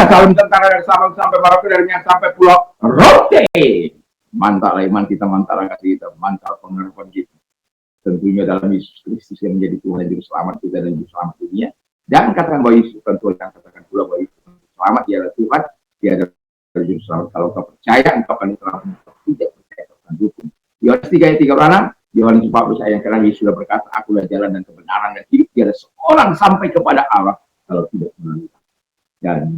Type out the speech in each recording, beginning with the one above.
Indah dalam tentara dari Sabang sampai Merauke, dari Nias sampai Pulau Rote. Mantap iman kita, mantap kasih kita, mantap pengharapan kita. Tentunya dalam Yesus Kristus yang menjadi Tuhan dan Juru Selamat kita dan Juru Selamat dunia. Jangan katakan bahwa Yesus bukan Tuhan, jangan katakan pula bahwa Yesus selamat, dia adalah Tuhan, dia adalah Juru Selamat. Kalau kau percaya, engkau akan selamat. Tidak percaya, kau akan hukum. Yohanes 3 ayat 36, Yohanes 14 ayat yang Yesus sudah berkata, akulah jalan dan kebenaran dan hidup. Tiada seorang sampai kepada Allah kalau tidak melalui. Dan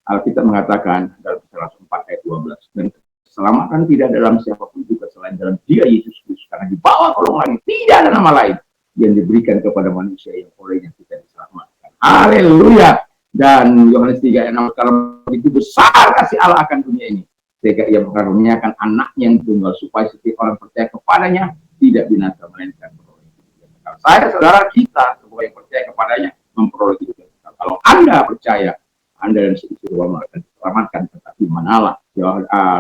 Alkitab mengatakan dalam Kisah 4 ayat 12, dan keselamatan tidak dalam siapapun juga selain dalam Dia Yesus Kristus, karena di bawah kolong langit tidak ada nama lain yang diberikan kepada manusia yang olehnya kita diselamatkan. Haleluya. Dan Yohanes 3 ayat 6, kalau begitu besar kasih Allah akan dunia ini, sehingga ia mengaruniakan anaknya yang tunggal, supaya setiap orang percaya kepadanya tidak binasa melainkan memperoleh hidup. Saya, saudara, kita semua yang percaya kepadanya memperoleh hidup. Kalau Anda percaya, Anda dan istri Tuhan akan diselamatkan, tetapi manalah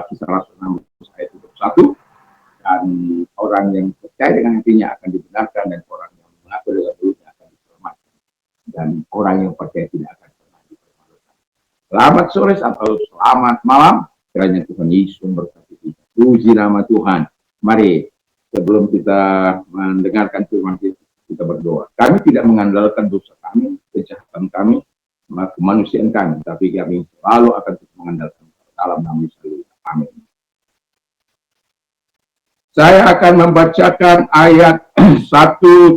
Kisah Rasul 6 ayat 21, dan orang yang percaya dengan hatinya akan dibenarkan, dan orang yang mengaku dengan mulutnya akan diselamatkan, dan orang yang percaya tidak akan pernah dipermalukan. Selamat sore atau selamat malam, kiranya Tuhan Yesus memberkati kita. Puji nama Tuhan. Mari sebelum kita mendengarkan firman kita berdoa. Kami tidak mengandalkan dosa kami, kejahatan kami, kemanusiaan kami, tapi kami selalu akan mengandalkan dalam nama Yesus. Amin. Saya akan membacakan ayat 1,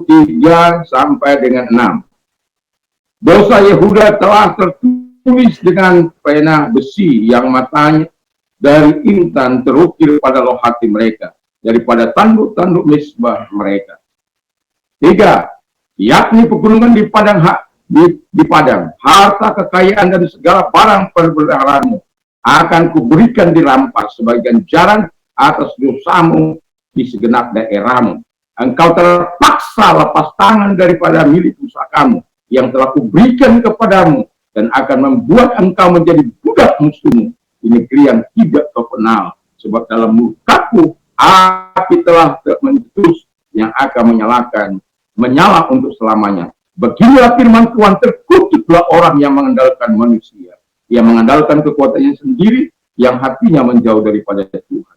3 sampai dengan 6. Dosa Yehuda telah tertulis dengan pena besi yang matanya dari intan terukir pada loh hati mereka, daripada tanduk-tanduk mesbah mereka. 3. Yakni pegunungan di padang di padang, harta kekayaan dan segala barang perbelahanmu akan kuberikan dirampas sebagai ganjaran atas dosamu di segenap daerahmu. Engkau terpaksa lepas tangan daripada milik pusakamu yang telah kuberikan kepadamu, dan akan membuat engkau menjadi budak musuhmu di negeri yang tidak kau kenal, sebab dalam murkaku api telah mencetus yang akan menyala untuk selamanya. Beginilah firman Tuhan, terkutuklah orang yang mengandalkan manusia, yang mengandalkan kekuatannya sendiri, yang hatinya menjauh daripada Tuhan.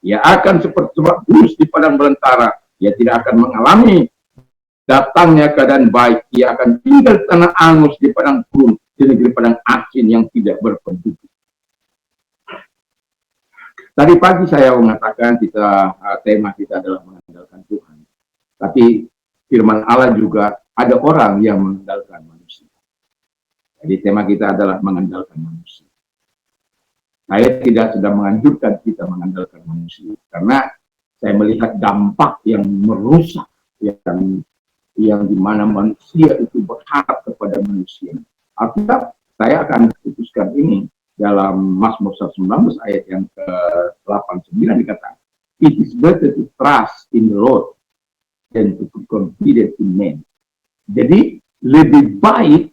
Ia akan seperti bulus di padang belantara, ia tidak akan mengalami datangnya keadaan baik, ia akan tinggal tanah angus di padang gurun, di negeri padang asin yang tidak berpenduduk. Tadi pagi saya mengatakan tema kita adalah mengandalkan Tuhan. Tapi firman Allah juga ada orang yang mengandalkan manusia. Jadi tema kita adalah mengandalkan manusia. Saya tidak sedang menganjurkan kita mengandalkan manusia, karena saya melihat dampak yang merusak, yang dimana manusia itu berharap kepada manusia. Alkitab saya akan putuskan ini dalam Mazmur 19 ayat yang ke-89 dikatakan, it is better to trust in the Lord than to be confident in men. Jadi lebih baik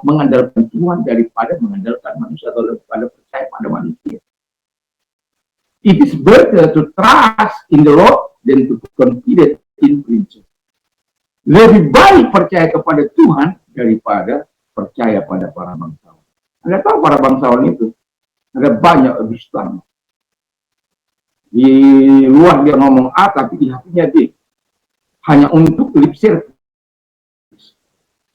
mengandalkan Tuhan daripada mengandalkan manusia, atau daripada percaya pada manusia. It is better to trust in the Lord than to be confident in princes. Lebih baik percaya kepada Tuhan daripada percaya pada para bangsawan. Anda tahu para bangsawan itu ada banyak dusta. Di luar dia ngomong A, tapi di hatinya B. Hanya untuk lip service.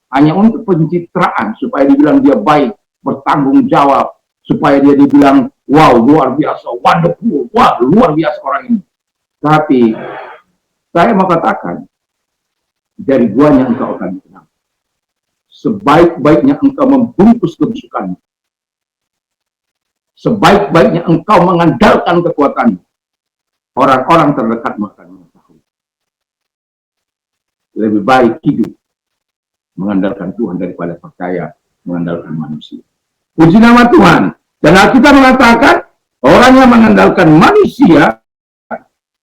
Hanya untuk pencitraan, supaya dibilang dia baik, bertanggung jawab, supaya dia dibilang, wow, luar biasa, wonderful, wah, luar biasa orang ini. Tapi, saya mau katakan, dari buahnya engkau akan dikenal. Sebaik-baiknya engkau membungkus kebusukanmu, sebaik-baiknya engkau mengandalkan kekuatanmu, orang-orang terdekatmu akan mengetahui. Lebih baik hidup mengandalkan Tuhan daripada percaya mengandalkan manusia. Puji nama Tuhan. Dan Alkitab mengatakan orang yang mengandalkan manusia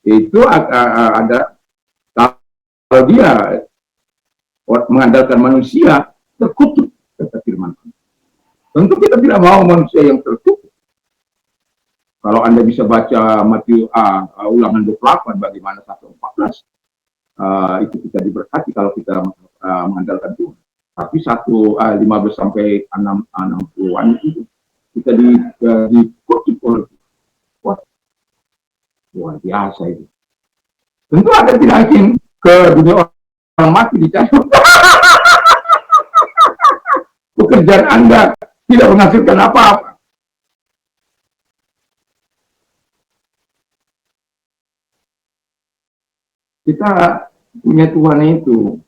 itu ada, kalau dia mengandalkan manusia terkutuk, kata firman Tuhan. Tentu kita tidak mau manusia yang terkutuk. Kalau Anda bisa baca Matius Ulangan 28 bagaimana 1:14, itu kita diberkati kalau kita mengandalkan Tuhan. Tapi 15 sampai 60-an itu kita dikutip oleh wah, luar biasa itu. Tentu ada tidak yakin ke dunia orang mati dicari. Pekerjaan Anda tidak menghasilkan apa-apa. Kita punya Tuhan itu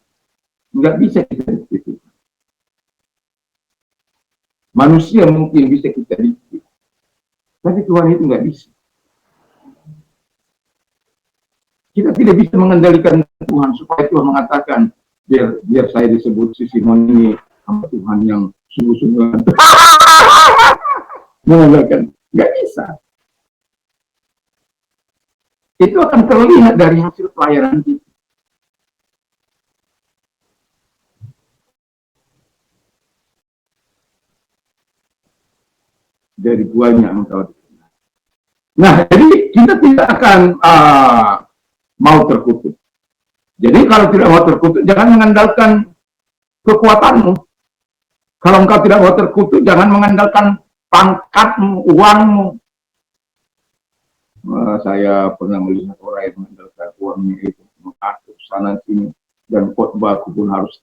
nggak bisa kita dikit. Manusia mungkin bisa kita dikit, tapi Tuhan itu nggak bisa. Kita tidak bisa mengendalikan Tuhan supaya Tuhan mengatakan biar saya disebut si Simon ini sama Tuhan yang sungguh-sungguh mengandalkan. Nggak bisa. Itu akan terlihat dari hasil pelayanan kita. Dari buahnya engkau dikenal. Nah, jadi kita tidak akan mau terkutuk. Jadi kalau tidak mau terkutuk, jangan mengandalkan kekuatanmu. Kalau engkau tidak mau terkutuk, jangan mengandalkan pangkatmu, uangmu. Saya pernah melihat orang yang mengandalkan uangnya itu mengatur sana sini, dan khotbahku pun harus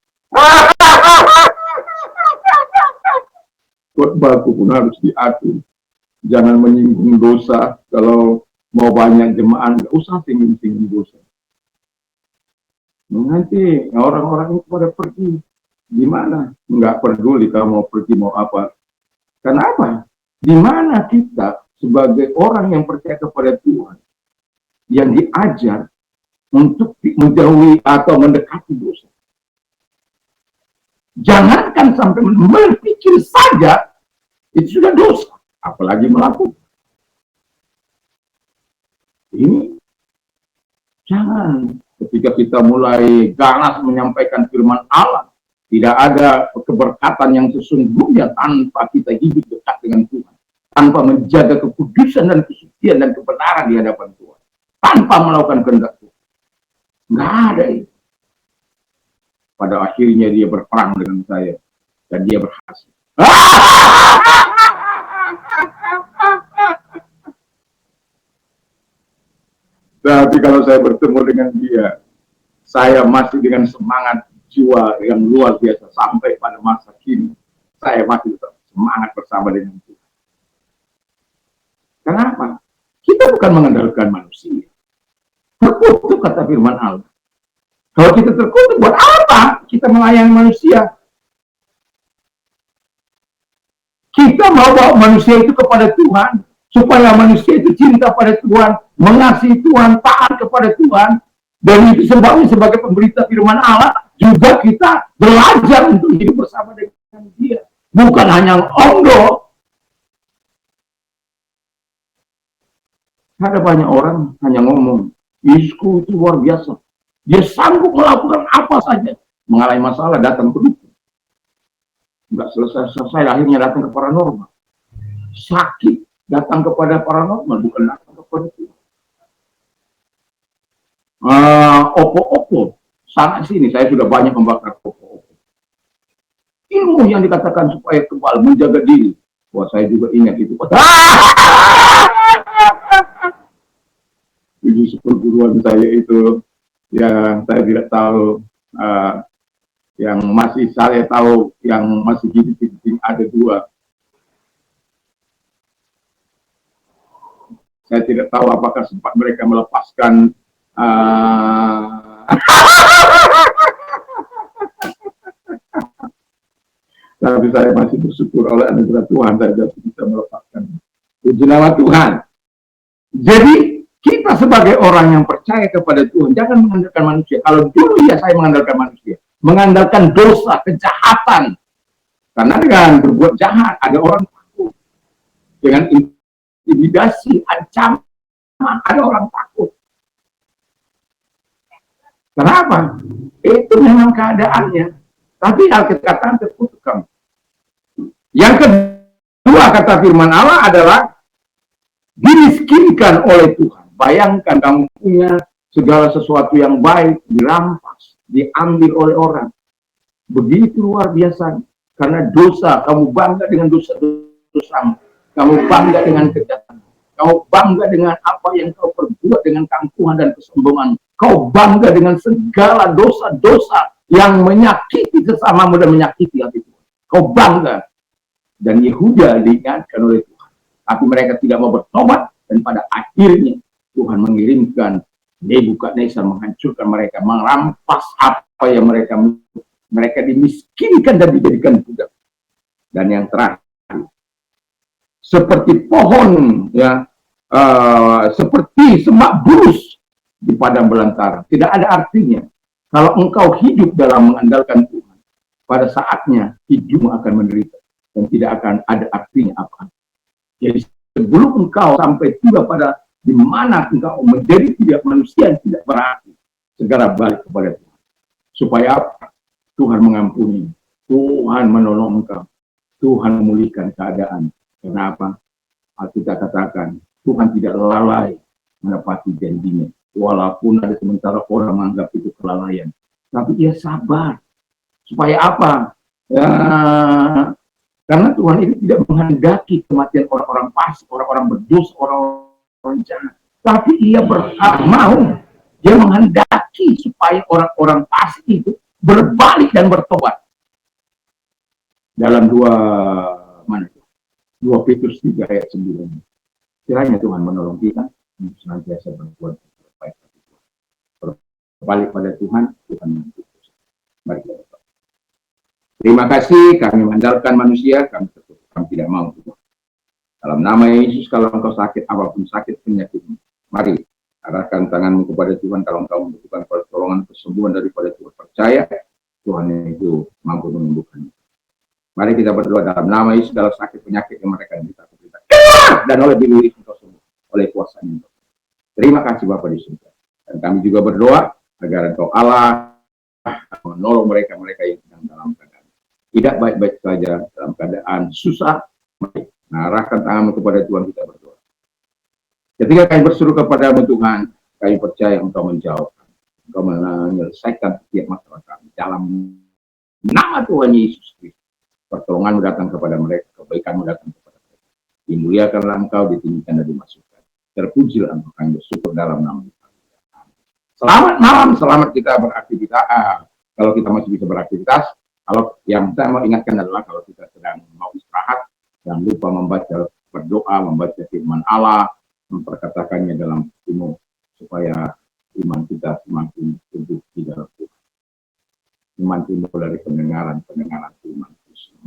diatur. Jangan menyinggung dosa. Kalau mau banyak jemaah, nggak usah singgung dosa. Nanti orang-orang itu pada pergi. Gimana? Nggak peduli kamu mau pergi mau apa. Kenapa? Di mana kita sebagai orang yang percaya kepada Tuhan, yang diajar untuk menjauhi atau mendekati dosa. Jangankan sampai berpikir saja, itu sudah dosa. Apalagi melakukan. Ini jangan ketika kita mulai ganas menyampaikan firman Allah, tidak ada keberkatan yang sesungguhnya tanpa kita hidup dekat dengan Tuhan, tanpa menjaga kekudusan dan kesucian dan kebenaran di hadapan Tuhan, tanpa melakukan kehendak Tuhan. Nggak ada itu. Pada akhirnya dia berperang dengan saya dan dia berhasil. Tapi kalau saya bertemu dengan dia, saya masih dengan semangat jiwa yang luar biasa sampai pada masa kini. Saya masih semangat bersama dengan Tuhan. Kenapa? Kita bukan mengandalkan manusia. Terkutuk kata firman Allah. Kalau kita terkutuk, buat apa kita melayani manusia? Kita mau bawa manusia itu kepada Tuhan, supaya manusia itu cinta pada Tuhan, mengasihi Tuhan, taat kepada Tuhan. Dan itu sebabnya sebagai pemberita firman Allah, juga kita belajar untuk hidup bersama dengan dia. Bukan hanya onggo. Ada banyak orang hanya ngomong, Yesusku itu luar biasa. Dia sanggup melakukan apa saja. Mengalami masalah, datang ke dukun. Enggak selesai, akhirnya datang ke paranormal. Sakit, datang kepada paranormal, bukan datang kepada Tuhan. Opo-opo, sana sini, saya sudah banyak membakar opo-opo. Ilmu yang dikatakan supaya kebal, menjaga diri. Wah, saya juga ingat itu. Tujuh seperguruan saya itu, ya saya tidak tahu, yang masih saya tahu, yang masih hidup ada 2. Saya tidak tahu apakah sempat mereka melepaskan tapi saya masih bersyukur oleh anugerah Tuhan saya bisa melepaskan. Puji nama Tuhan. Jadi kita sebagai orang yang percaya kepada Tuhan, jangan mengandalkan manusia. Kalau dulu ya saya mengandalkan manusia, mengandalkan dosa, kejahatan. Karena dengan berbuat jahat, ada orang takut. Dengan intimidasi, ancaman, ada orang takut. Kenapa? Itu memang keadaannya. Tapi Alkitab terkutuk kamu. Yang kedua kata firman Allah adalah dimiskinkan oleh Tuhan. Bayangkan kamu punya segala sesuatu yang baik, dirampas, diambil oleh orang. begitu luar biasa. Karena dosa, kamu bangga dengan dosa-dosamu. Kamu bangga dengan kejahatan. Kau bangga dengan apa yang kau perbuat, dengan kampungan dan kesombongan. Kau bangga dengan segala dosa-dosa yang menyakiti sesamamu dan menyakiti hati Tuhan. Kau bangga. Dan Yehuda diingatkan oleh Tuhan. Tapi mereka tidak mau bertobat. Dan pada akhirnya Tuhan mengirimkan Nebukadnezar menghancurkan mereka, merampas apa yang mereka dimiskinkan dan dijadikan budak. Dan yang terakhir, seperti pohon, ya, seperti semak bulus di padang belantara. Tidak ada artinya kalau engkau hidup dalam mengandalkan Tuhan. Pada saatnya hidupmu akan menderita dan tidak akan ada artinya apa. Jadi sebelum engkau sampai tiba pada di mana engkau menjadi tidak manusia yang tidak berarti, segera balik kepada Tuhan. Supaya apa? Tuhan mengampuni, Tuhan menolong engkau, Tuhan memulihkan keadaan. Kenapa? Kita katakan, Tuhan tidak lalai menepati janjinya. Walaupun ada sementara orang menganggap itu kelalaian. Tapi ia sabar. Supaya apa? Ya, karena Tuhan ini tidak menghendaki kematian orang-orang fasik, orang-orang berdosa, orang-orang jahat. Tapi ia mau, dia menghendaki supaya orang-orang fasik itu berbalik dan bertobat. Dalam 2 Petrus 3 ayat 9. Kiranya Tuhan menolong kita untuk senantiasa berbuat baik. Berbalik pada Tuhan, Tuhan membantu. Mari kita berdoa. Terima kasih, kami mengandalkan manusia, kami tidak mau Tuhan. Dalam nama Yesus, kalau engkau sakit, apapun sakit penyakitmu, mari arahkan tanganmu kepada Tuhan. Kalau engkau membutuhkan pertolongan kesembuhan daripada Tuhan, percaya Tuhan itu mampu menyembuhkan. Mari kita berdoa dalam nama Yesus, dalam sakit penyakit yang mereka minta kita. Dan oleh diri engkau sembuh, oleh kuasa-Nya. Terima kasih Bapa di surga. Dan kami juga berdoa agar engkau Allah menolong mereka-mereka yang sedang dalam keadaan tidak baik-baik saja, dalam keadaan susah. Mari arahkan tanganmu kepada Tuhan, kita berdoa. Ketika kami berseru kepadamu Tuhan, kami percaya engkau menjawab, engkau menyelesaikan setiap masalah kami. Dalam nama Tuhan Yesus Kristus, pertolonganmu datang kepada mereka, kebaikanmu datang kepada mereka. Dimuliakanlah engkau, ditinggikan dan dimasukkan. Terpujilah engkau, kami bersyukur dalam nama Tuhan. Selamat malam, selamat kita beraktivitas. Kalau kita masih bisa beraktivitas, kalau yang saya mau ingatkan adalah kalau kita sedang mau istirahat, jangan lupa membaca, berdoa, membaca firman Allah, memperkatakannya dalam hatimu, supaya iman kita semakin tumbuh di dalam Tuhan. Iman timbul dari pendengaran firman Tuhan.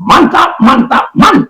Mantap, mantap, mantap.